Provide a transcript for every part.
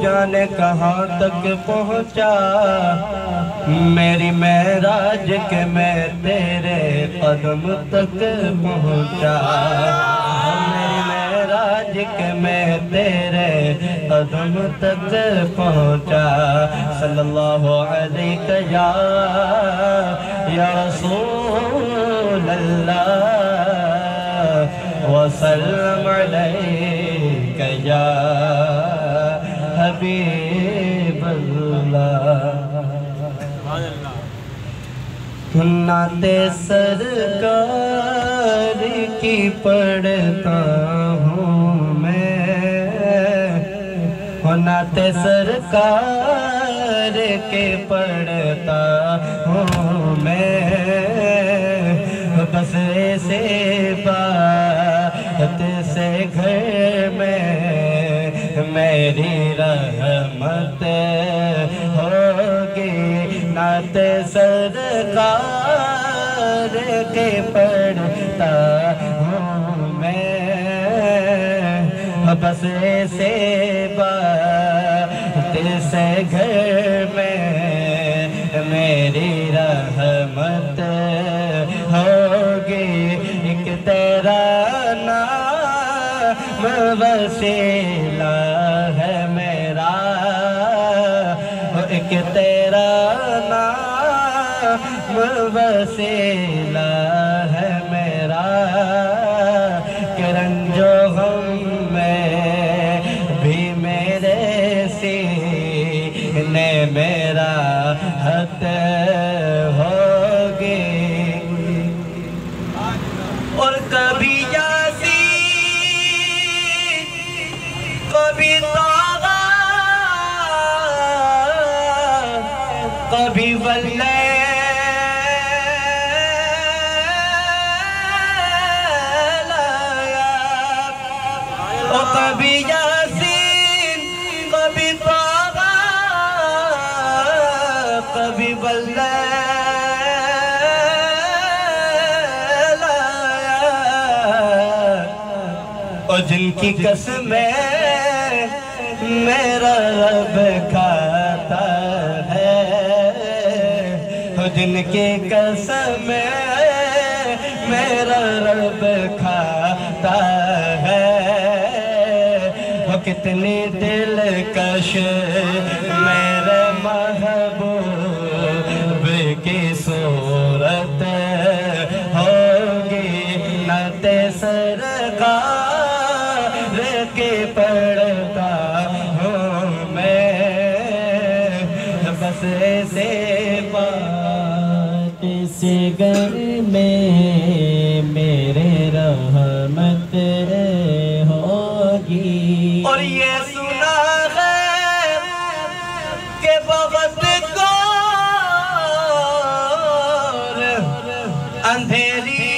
جانے کہاں تک پہنچا میری معراج کے میں تیرے قدم تک پہنچا میری معراج کے میں تیرے قدم تک پہنچا صلی اللہ علیہ یا رسول اللہ وسلم علیک یا حبیب اللہ نعت سرکار کی پڑھتا ہوں میں نعت سرکار کے پڑھتا ہوں میں بس ایسے بات سے گھر میں میری رحمت ہوگی نعت سرکار کے پڑھتا ہوں میں بس ایسے بات سے گھر میں میری رحمت ہوگی ایک تیرا نام وسیلہ ہے میرا ایک تیرا نام وسیلہ ہے میرا کہ رنج و غم میں بھی میرے سینے میرا حق ہوگی اور کبھی یاسین کبھی طاغہ کبھی واللیل اور کبھی یاسین کبھی طاغہ کبھی واللیل اور جن کی قسمیں میرا رب کھاتا ہے جن کی قسمیں میرا رب کھاتا ہے وہ کتنی دلکش میرے محبوب کی صورت ہوگی نعت سرکار کے پڑھتا ہوں میں بس ایسے بات سے گھر میں میرے رحمت ہوگی اور یہ سنا ہے کہ بغت گور اندھیری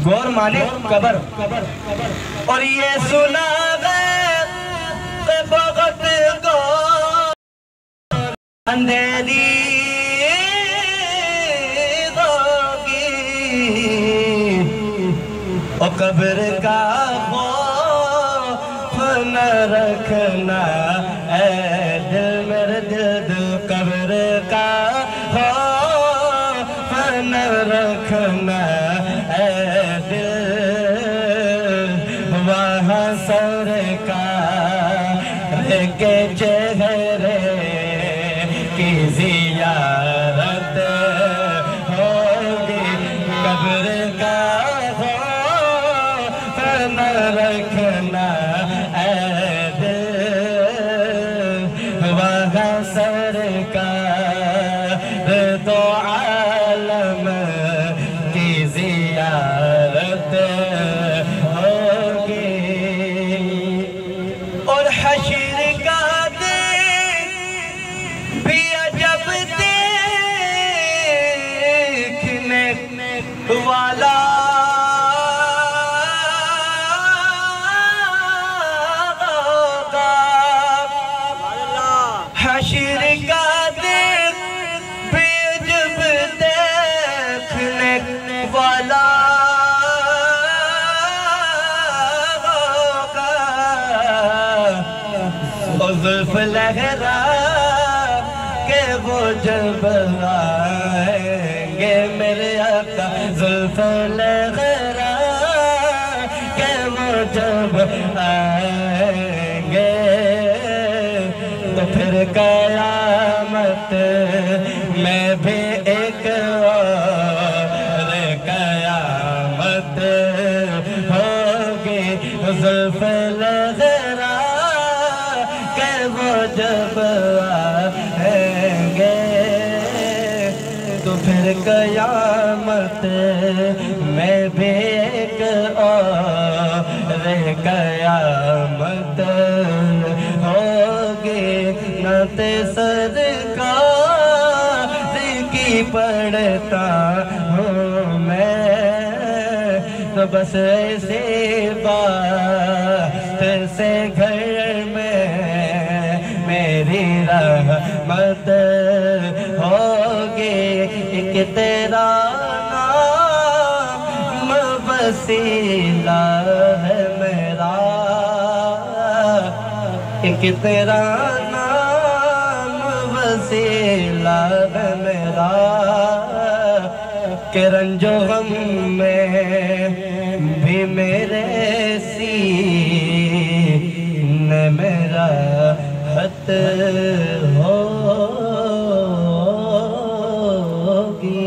گور مانے قبر اور یہ سنا ہے کہ بغت گور اندھیری ہوگی اور قبر کا خوف نہ رکھنا اے دل میرے دل قبر کا خوف نہ رکھنا وہاں سرکار کے چہرے کی زیارت ہوگی قبر کا خوف نہ رکھنا اے دل وہاں سرکار دو عالم کی زیارت ہوگی اور حشر کا دن بھی عجب دیکھنے والا ہوگا حشر کا دن بھی عجب دیکھنے والا لہرا کہ وہ جب آئیں گے میرے آقا زلف لہرا کہ وہ جب آئیں گے تو پھر قیامت میں بھی ایک اور قیامت ہوگی زلف لہرا کہ وہ جب آئیں گے تو پھر قیامت میں بھی ایک اور قیامت ہوگی نعت سرکار کی پڑھتا ہوں میں تو بس ایسی بات سے گھر میں میری رحمت ہوگی ایک تیرا نام وسیلہ ہے میرا ایک تیرا نام وسیلہ ہے میرا کہ رنج و غم میں بھی میرے سینے میرا حت ہوگی.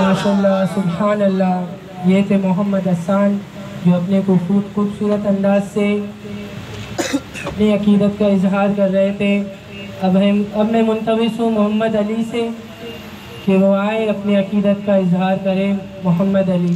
ماشاءاللہ سبحان اللہ. یہ تھے محمد حسان جو اپنے خوبصورت انداز سے اپنی عقیدت کا اظہار کر رہے تھے. اب میں منتظر ہوں محمد علی سے کہ وہ آئے اپنی عقیدت کا اظہار کریں. محمد علی.